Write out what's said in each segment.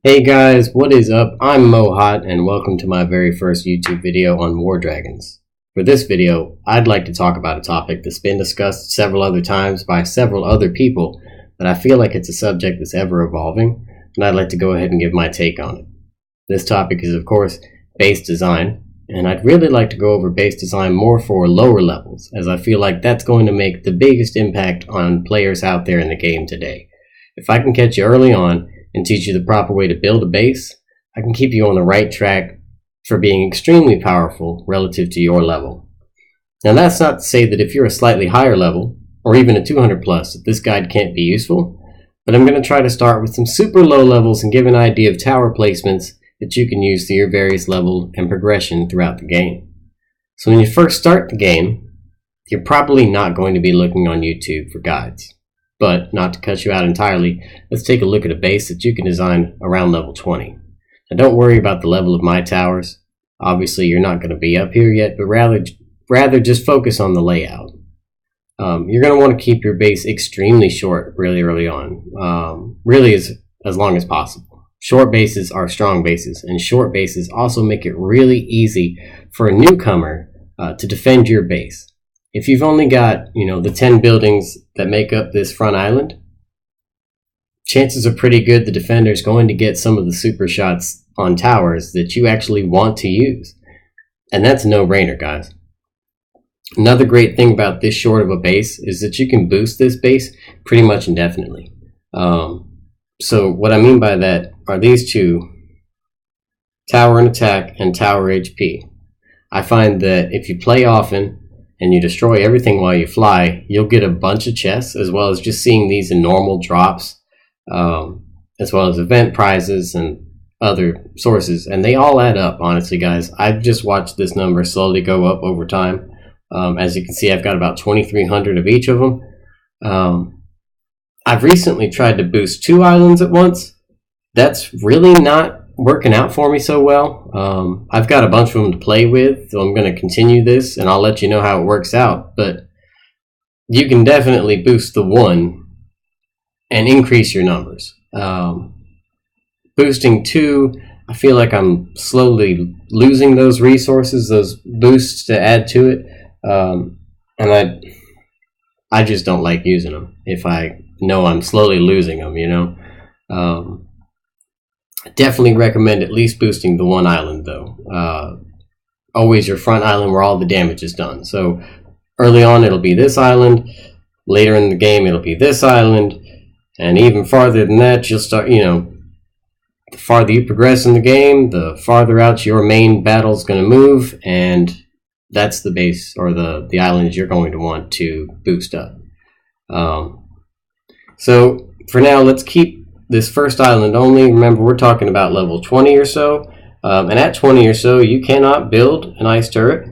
Hey guys, what is up? I'm Mohot and welcome to my very first YouTube video on War Dragons. For this video, I'd like to talk about a topic that's been discussed several other times by several other people, but I feel like it's a subject that's ever evolving, and I'd like to go ahead and give my take on it. This topic is of course base design, and I'd really like to go over base design more for lower levels, as I feel like that's going to make the biggest impact on players out there in the game today. If I can catch you early on and teach you the proper way to build a base, I can keep you on the right track for being extremely powerful relative to your level. Now that's not to say that if you're a slightly higher level, or even a 200 plus, that this guide can't be useful, but I'm going to try to start with some super low levels and give an idea of tower placements that you can use through your various level and progression throughout the game. So when you first start the game, you're probably not going to be looking on YouTube for guides. But, not to cut you out entirely, let's take a look at a base that you can design around level 20. Now don't worry about the level of my towers. Obviously you're not going to be up here yet, but rather just focus on the layout. You're going to want to keep your base extremely short really early on. Really as long as possible. Short bases are strong bases, and short bases also make it really easy for a newcomer to defend your base. If you've only got, the 10 buildings that make up this front island, chances are pretty good the defender is going to get some of the super shots on towers that you actually want to use. And that's a no-brainer, guys. Another great thing about this short of a base is that you can boost this base pretty much indefinitely. So what I mean by that are these two, tower and attack and tower HP. I find that if you play often and you destroy everything while you fly, you'll get a bunch of chests, as well as just seeing these in normal drops, as well as event prizes and other sources, and they all add up, honestly, guys. I've just watched this number slowly go up over time. As you can see, I've got about 2,300 of each of them. I've recently tried to boost 2 islands at once. That's really not working out for me so well. I've got a bunch of them to play with, so I'm going to continue this and I'll let you know how it works out. But you can definitely boost the 1 and increase your numbers. Boosting 2, I feel like I'm slowly losing those resources, those boosts to add to it, and I just don't like using them if I know I'm slowly losing them. Definitely recommend at least boosting the 1 island, though. Always your front island where all the damage is done. So early on it'll be this island, later in the game it'll be this island, and even farther than that you'll start, the farther you progress in the game, the farther out your main battle's going to move, and that's the base or the islands you're going to want to boost up. So for now, let's keep this first island only. Remember, we're talking about level 20 or so, and at 20 or so you cannot build an ice turret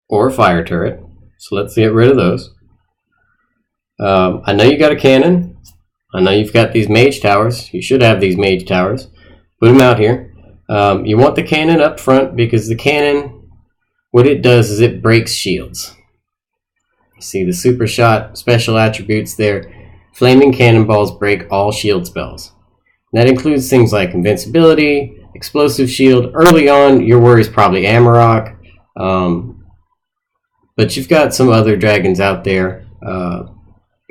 or a fire turret, so let's get rid of those. I know you got a cannon. I know you've got these mage towers. You should have these mage towers. Put them out here. You want the cannon up front because the cannon, what it does is it breaks shields. You see the super shot special attributes there. Flaming cannonballs break all shield spells. And that includes things like invincibility, explosive shield. Early on, your worry is probably Amarok, but you've got some other dragons out there.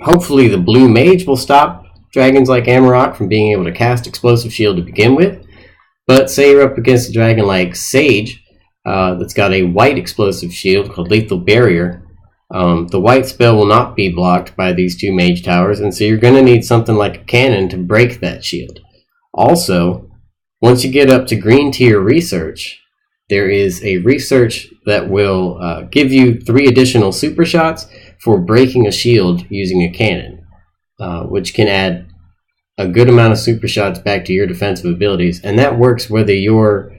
Hopefully the blue mage will stop dragons like Amarok from being able to cast explosive shield to begin with. But say you're up against a dragon like Sage that's got a white explosive shield called Lethal Barrier. The white spell will not be blocked by these 2 mage towers, and so you're going to need something like a cannon to break that shield. Also, once you get up to green tier research, there is a research that will give you 3 additional super shots for breaking a shield using a cannon, which can add a good amount of super shots back to your defensive abilities, and that works whether you're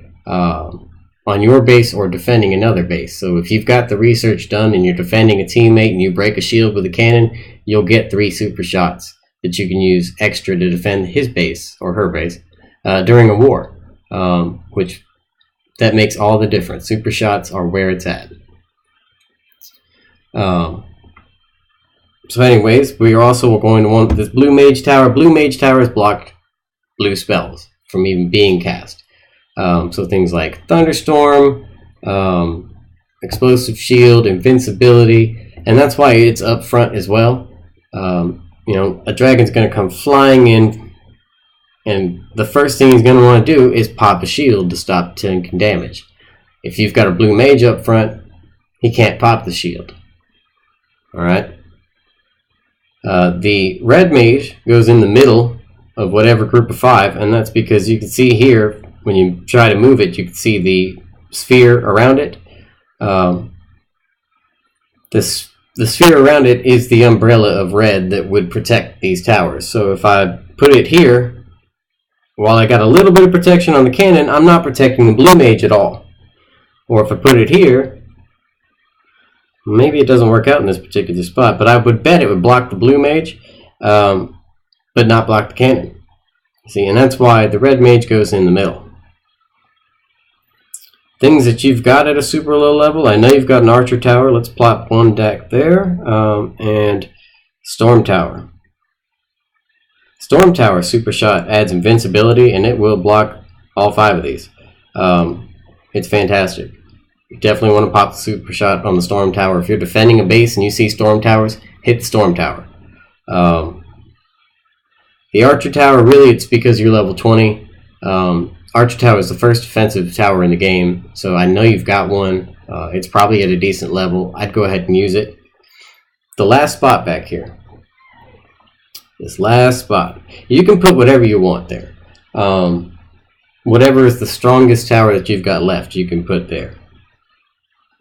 on your base or defending another base. So if you've got the research done and you're defending a teammate and you break a shield with a cannon, you'll get 3 super shots that you can use extra to defend his base or her base during a war, which that makes all the difference. Super shots are where it's at. So anyways, we are also going to want this blue mage tower. Blue mage towers block blue spells. from even being cast. So things like Thunderstorm, Explosive Shield, Invincibility, and that's why it's up front as well. A dragon's going to come flying in, and the first thing he's going to want to do is pop a shield to stop taking damage. If you've got a blue mage up front, he can't pop the shield. Alright? The red mage goes in the middle of whatever group of 5, and that's because you can see here, when you try to move it, you can see the sphere around it. The sphere around it is the umbrella of red that would protect these towers. So if I put it here, while I got a little bit of protection on the cannon, I'm not protecting the blue mage at all. Or if I put it here, maybe it doesn't work out in this particular spot, but I would bet it would block the blue mage, but not block the cannon. See, and that's why the red mage goes in the middle. Things that you've got at a super low level. I know you've got an archer tower. Let's plop one deck there. And storm tower. Storm tower super shot adds invincibility, and it will block all 5 of these. It's fantastic. You definitely want to pop the super shot on the storm tower. If you're defending a base and you see storm towers, hit the storm tower. The archer tower, really, it's because you're level 20. Archer tower is the first defensive tower in the game, so I know you've got one. It's probably at a decent level. I'd go ahead and use it. The last spot back here. This last spot. You can put whatever you want there. Whatever is the strongest tower that you've got left, you can put there.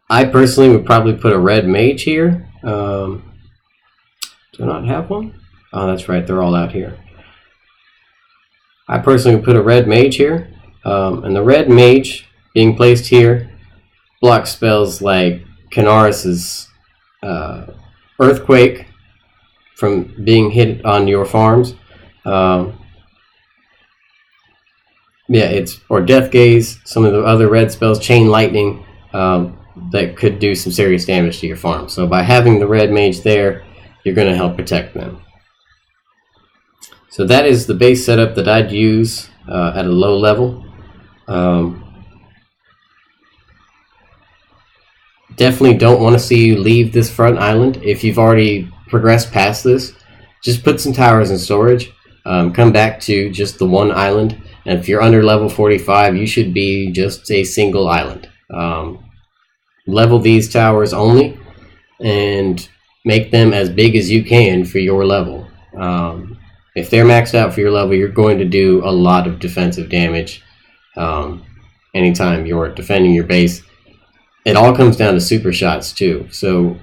I personally would probably put a red mage here. Do I not have one? Oh, that's right. They're all out here. I personally would put a red mage here. And the red mage being placed here blocks spells like Canaris's Earthquake from being hit on your farms. Or Death Gaze, some of the other red spells, Chain Lightning, that could do some serious damage to your farm. So by having the red mage there, you're going to help protect them. So that is the base setup that I'd use at a low level. Definitely don't want to see you leave this front island. If you've already progressed past this, just put some towers in storage. Come back to just the one island, and if you're under level 45, you should be just a single island. Level these towers only and make them as big as you can for your level. If they're maxed out for your level, you're going to do a lot of defensive damage anytime you're defending your base. It all comes down to super shots too. So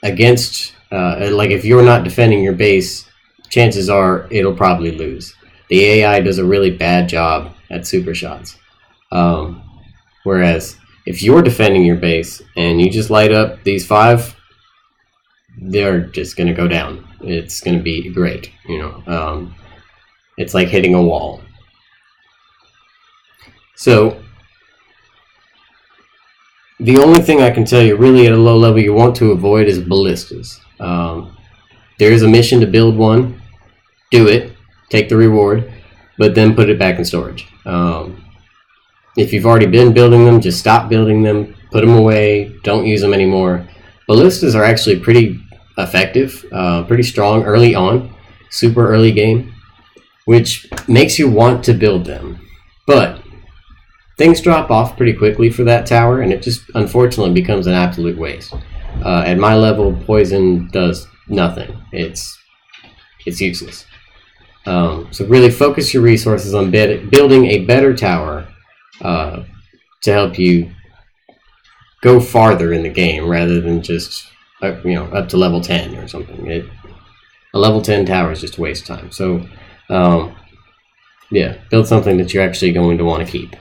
against if you're not defending your base, chances are it'll probably lose. The AI does a really bad job at super shots. Whereas if you're defending your base and you just light up these 5, they're just going to go down. It's going to be great. It's like hitting a wall. So the only thing I can tell you really at a low level you want to avoid is ballistas. There is a mission to build one. Do it. Take the reward. But then put it back in storage. If you've already been building them, just stop building them. Put them away. Don't use them anymore. Ballistas are actually pretty effective. Pretty strong early on. Super early game. Which makes you want to build them. But things drop off pretty quickly for that tower, and it just unfortunately becomes an absolute waste. At my level, poison does nothing. It's useless. So really focus your resources on building a better tower to help you go farther in the game rather than just up to level 10 or something. A level 10 tower is just a waste of time. So build something that you're actually going to want to keep.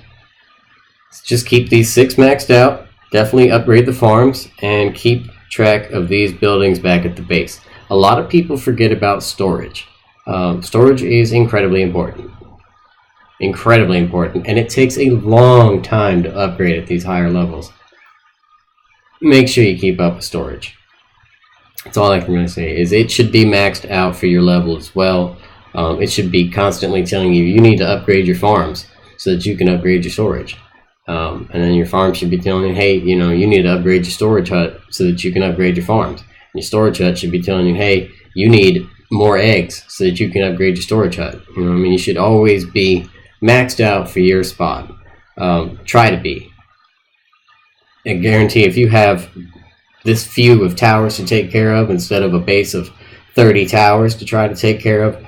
Just keep these 6 maxed out. Definitely upgrade the farms and keep track of these buildings back at the base. A lot of people forget about storage. Storage is incredibly important. Incredibly important. And it takes a long time to upgrade at these higher levels. Make sure you keep up with storage. That's all I can really say. Is it should be maxed out for your level as well. It should be constantly telling you need to upgrade your farms so that you can upgrade your storage. And then your farm should be telling you, hey, you need to upgrade your storage hut so that you can upgrade your farms. And your storage hut should be telling you, hey, you need more eggs so that you can upgrade your storage hut. You should always be maxed out for your spot. Try to be. I guarantee if you have this few of towers to take care of instead of a base of 30 towers to try to take care of,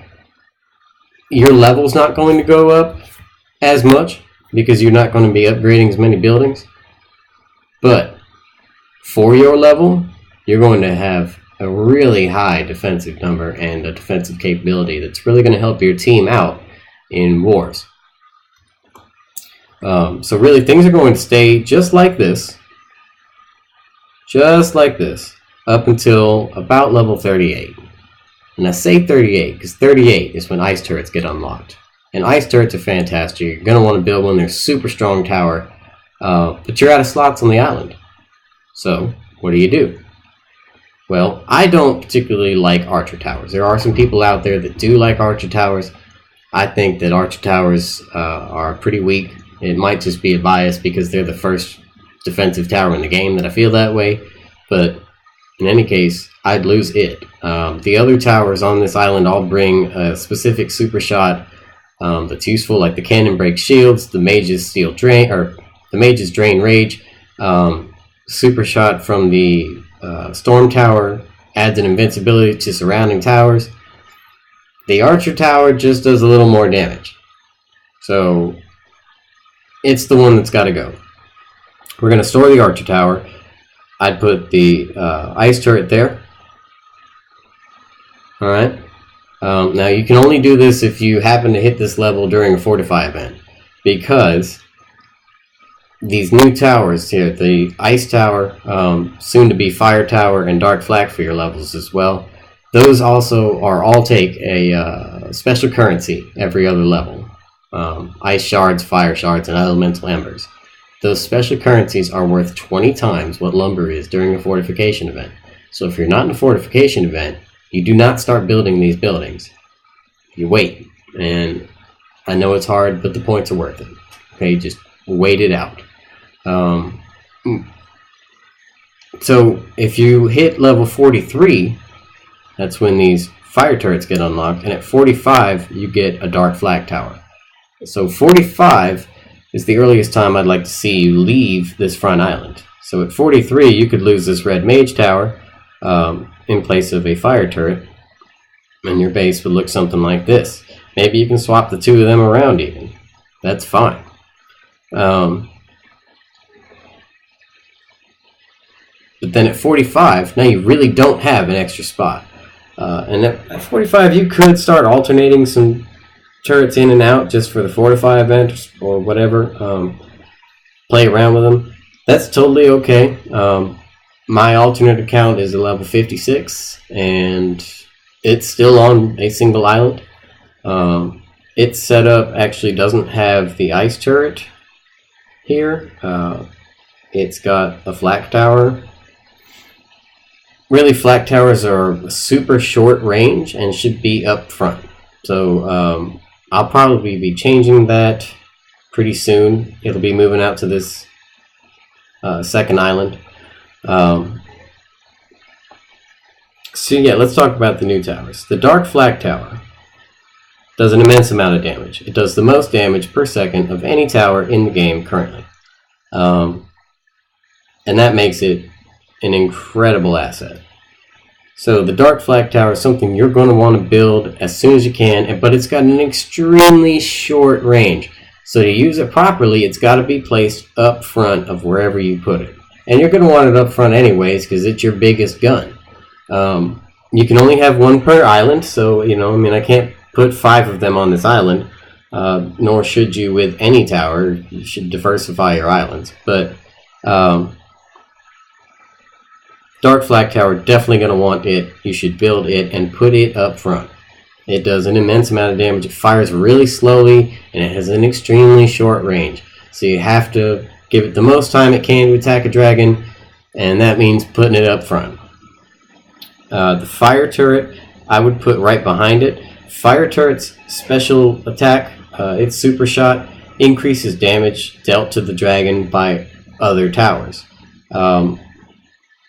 your level's not going to go up as much because you're not going to be upgrading as many buildings. But for your level, you're going to have a really high defensive number and a defensive capability that's really going to help your team out in wars. So really, things are going to stay just like this, up until about level 38. And I say 38 because 38 is when ice turrets get unlocked. And ice turrets are fantastic. You're going to want to build one. They're a super strong tower, but you're out of slots on the island. So what do? Well, I don't particularly like archer towers. There are some people out there that do like archer towers. I think that archer towers are pretty weak. It might just be a bias because they're the first defensive tower in the game that I feel that way. But in any case, I'd lose it. The other towers on this island all bring a specific super shot that's useful, like the cannon breaks shields, the mages drain rage, super shot from the storm tower adds an invincibility to surrounding towers. The archer tower just does a little more damage, so it's the one that's got to go. We're going to store the archer tower. I'd put the ice turret there. Alright. Now you can only do this if you happen to hit this level during a fortify event, because these new towers here, the ice tower, soon to be fire tower, and dark flak for your levels as well, those also all take a special currency every other level. Ice shards, fire shards, and elemental embers. Those special currencies are worth 20 times what lumber is during a fortification event. So if you're not in a fortification event, you do not start building these buildings. You wait. And I know it's hard, but the points are worth it. Okay, just wait it out. So if you hit level 43, that's when these fire turrets get unlocked, and at 45 you get a dark flak tower. So 45 is the earliest time I'd like to see you leave this front island. So at 43 you could lose this red mage tower in place of a fire turret, and your base would look something like this. Maybe you can swap the two of them around even. That's fine. But then at 45, now you really don't have an extra spot. And at 45 you could start alternating some turrets in and out just for the fortify event or whatever. Play around with them. That's totally okay. My alternate account is a level 56 and it's still on a single island. Its setup actually doesn't have the ice turret here. It's got a flak tower. Really, flak towers are super short range and should be up front. So I'll probably be changing that pretty soon. It'll be moving out to this second island. So yeah, let's talk about the new towers. The dark flak tower does an immense amount of damage. It does the most damage per second of any tower in the game currently. And that makes it an incredible asset. So the dark flak tower is something you're going to want to build as soon as you can, but it's got an extremely short range. So to use it properly, it's got to be placed up front of wherever you put it. And you're going to want it up front anyways because it's your biggest gun. You can only have one per island, so I can't put 5 of them on this island, nor should you with any tower. You should diversify your islands. But dark flak tower, definitely going to want it. You should build it and put it up front. It does an immense amount of damage. It fires really slowly and it has an extremely short range. So you have to give it the most time it can to attack a dragon, and that means putting it up front. The fire turret I would put right behind it. Fire Turret's special attack, its super shot, increases damage dealt to the dragon by other towers.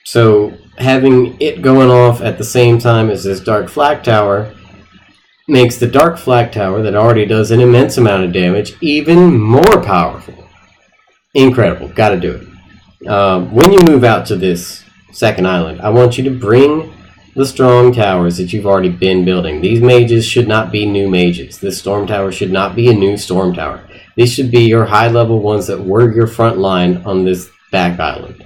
So having it going off at the same time as this Dark Flak Tower makes the Dark Flak Tower, that already does an immense amount of damage, even more powerful. Incredible. Gotta do it. When you move out to this second island, I want you to bring the strong towers that you've already been building. These mages should not be new mages. This storm tower should not be a new storm tower. These should be your high level ones that were your front line on this back island.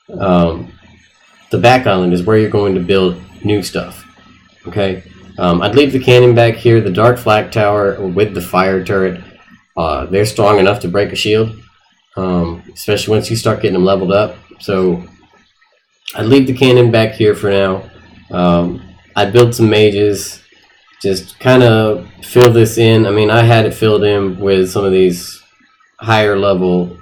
The back island is where you're going to build new stuff. Okay? I'd leave the cannon back here, the Dark Flak Tower with the Fire Turret. They're strong enough to break a shield, especially once you start getting them leveled up. So I'd leave the cannon back here for now. I'd build some mages, just kind of fill this in. I mean, I had it filled in with some of these higher level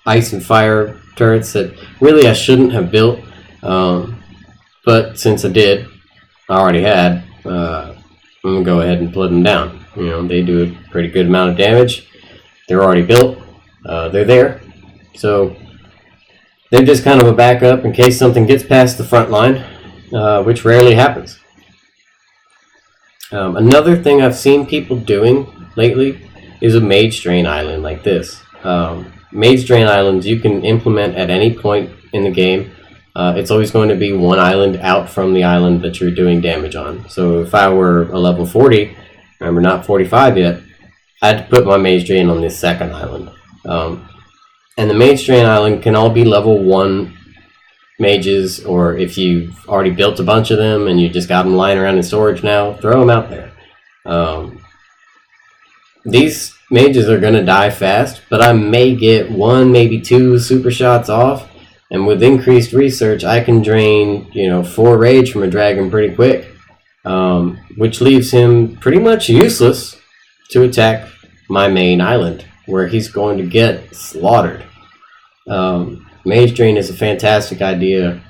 ice and fire turrets that really I shouldn't have built, but since I did, I already had, I'm going to go ahead and put them down. You know, they do a pretty good amount of damage. They're already built. They're there. So they're just kind of a backup in case something gets past the front line, which rarely happens. Another thing I've seen people doing lately is a Mage Drain Island like this. Mage Drain Islands you can implement at any point in the game. It's always going to be one island out from the island that you're doing damage on. So if I were a level 40, remember not 45 yet, I had to put my Mage Drain on this second island. And the Mage Drain Island can all be level 1 mages, or if you've already built a bunch of them and you just got them lying around in storage now, throw them out there. These mages are going to die fast, but I may get 1, maybe 2 super shots off. And with increased research, I can drain, 4 rage from a dragon pretty quick, which leaves him pretty much useless to attack my main island, where he's going to get slaughtered. Mage Drain is a fantastic idea.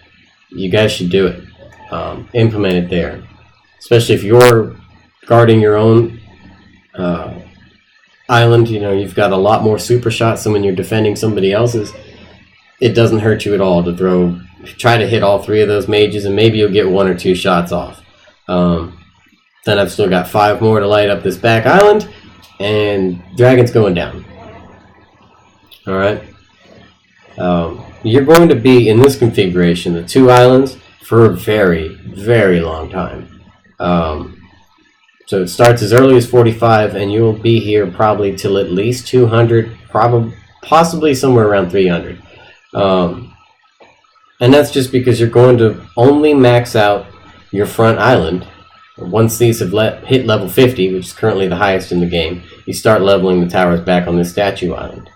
You guys should do it. Implement it there. Especially if you're guarding your own island, you've got a lot more super shots than when you're defending somebody else's. It doesn't hurt you at all to try to hit all 3 of those mages, and maybe you'll get 1 or 2 shots off. Then I've still got 5 more to light up this back island, and dragon's going down. Alright? You're going to be in this configuration, the 2 islands, for a very, very long time. So it starts as early as 45, and you'll be here probably till at least 200, possibly somewhere around 300. And that's just because you're going to only max out your front island. Once these have hit level 50, which is currently the highest in the game, you start leveling the towers back on this statue island.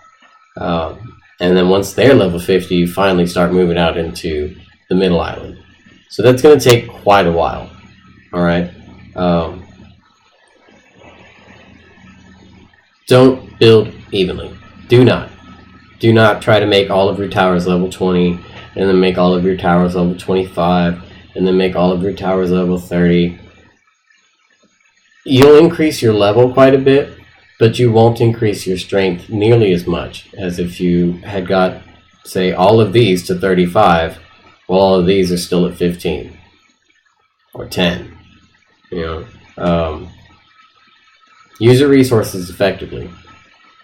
And then once they're level 50, you finally start moving out into the middle island. So that's going to take quite a while. Alright? Don't build evenly. Do not. Do not try to make all of your towers level 20, and then make all of your towers level 25, and then make all of your towers level 30. You'll increase your level quite a bit, but you won't increase your strength nearly as much as if you had got, say, all of these to 35, while all of these are still at 15 or 10. Use your resources effectively.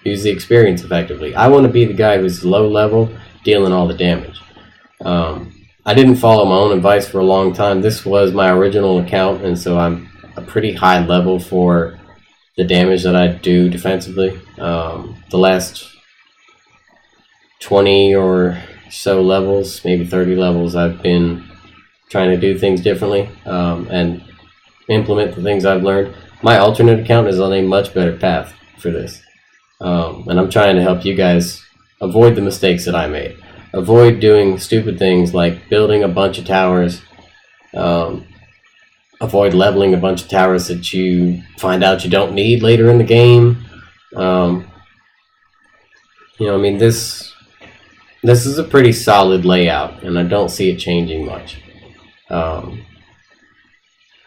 Use the experience effectively. I want to be the guy who's low level, dealing all the damage. I didn't follow my own advice for a long time. This was my original account, and so I'm a pretty high level for the damage that I do defensively. The last 20 or so levels, maybe 30 levels, I've been trying to do things differently and implement the things I've learned. My alternate account is on a much better path for this. And I'm trying to help you guys avoid the mistakes that I made. Avoid doing stupid things like building a bunch of towers. Avoid leveling a bunch of towers that you find out you don't need later in the game. This is a pretty solid layout, and I don't see it changing much.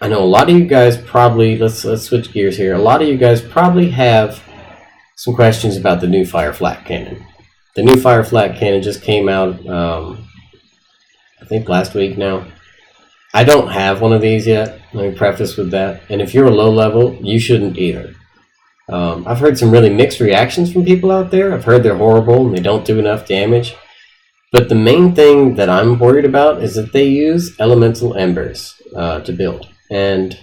I I know a lot of you guys probably, let's switch gears here. A lot of you guys probably have some questions about the new Fire Flak cannon. The new Fire Flak cannon just came out, I think last week now. I don't have one of these yet. Let me preface with that. And if you're a low level, you shouldn't either. I've heard some really mixed reactions from people out there. I've heard they're horrible and they don't do enough damage. But the main thing that I'm worried about is that they use elemental embers to build. And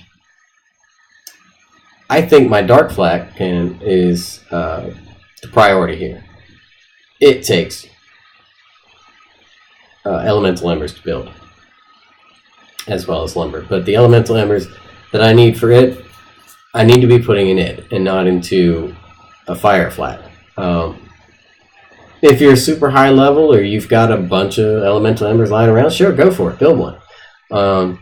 I think my Dark Flak cannon is the priority here. It takes elemental embers to build, as well as lumber. But the elemental embers that I need for it, I need to be putting in it and not into a Fire Flak. If you're super high level or you've got a bunch of elemental embers lying around, sure, go for it. Build one.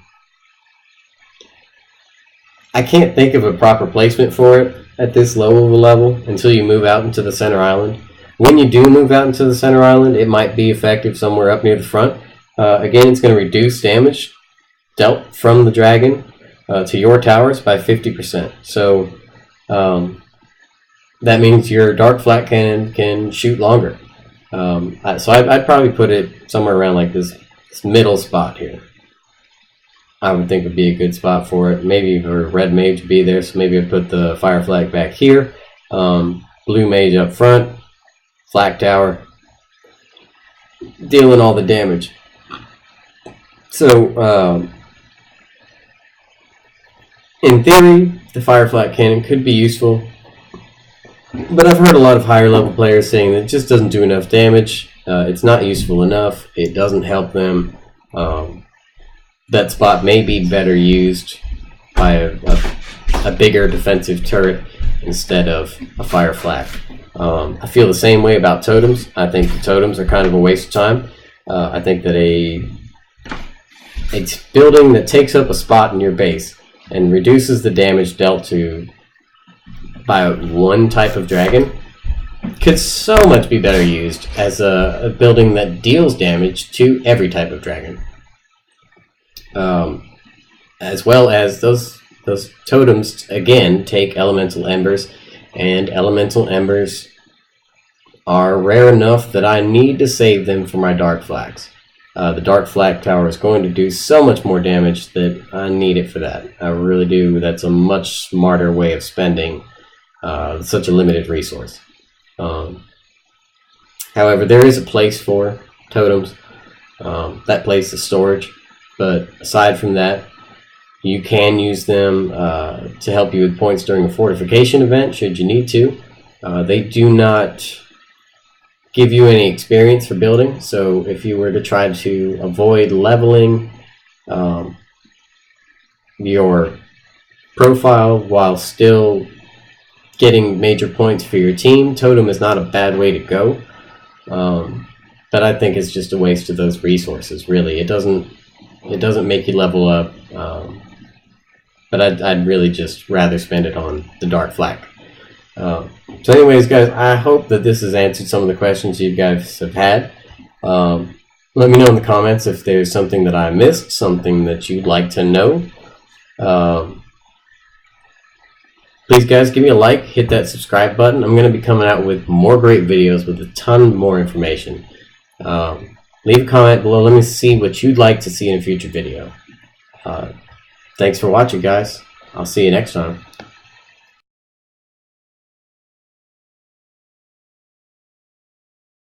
I can't think of a proper placement for it at this low of a level until you move out into the center island. When you do move out into the center island, it might be effective somewhere up near the front. Again, it's going to reduce damage dealt from the dragon to your towers by 50%. So that means your Dark Flak cannon can shoot longer. So I'd probably put it somewhere around like this middle spot here. I would think would be a good spot for it. Maybe for Red Mage to be there, so maybe I'd put the Fire Flak back here. Blue Mage up front. Flak Tower. Dealing all the damage. So, in theory, the Fire Flak cannon could be useful. But I've heard a lot of higher level players saying that it just doesn't do enough damage. It's not useful enough. It doesn't help them. That spot may be better used by a bigger defensive turret instead of a Fire Flak. I feel the same way about totems. I think the totems are kind of a waste of time. I think that a building that takes up a spot in your base and reduces the damage dealt to by one type of dragon could so much be better used as a building that deals damage to every type of dragon. As well as those totems, again, take elemental embers, and elemental embers are rare enough that I need to save them for my Dark Flaks. The Dark Flak Tower is going to do so much more damage that I need it for that. I really do. That's a much smarter way of spending such a limited resource. However, there is a place for totems. That place is storage. But aside from that, you can use them to help you with points during a fortification event, should you need to. They do not give you any experience for building, so if you were to try to avoid leveling your profile while still getting major points for your team, Totem is not a bad way to go. But I think it's just a waste of those resources, really. It doesn't make you level up, but I'd really just rather spend it on the Dark Flak. So anyways, guys, I hope that this has answered some of the questions you guys have had. Let me know in the comments if there's something that I missed, something that you'd like to know. Please, guys, give me a like, hit that subscribe button. I'm going to be coming out with more great videos with a ton more information. Leave a comment below. Let me see what you'd like to see in a future video. Thanks for watching, guys. I'll see you next time.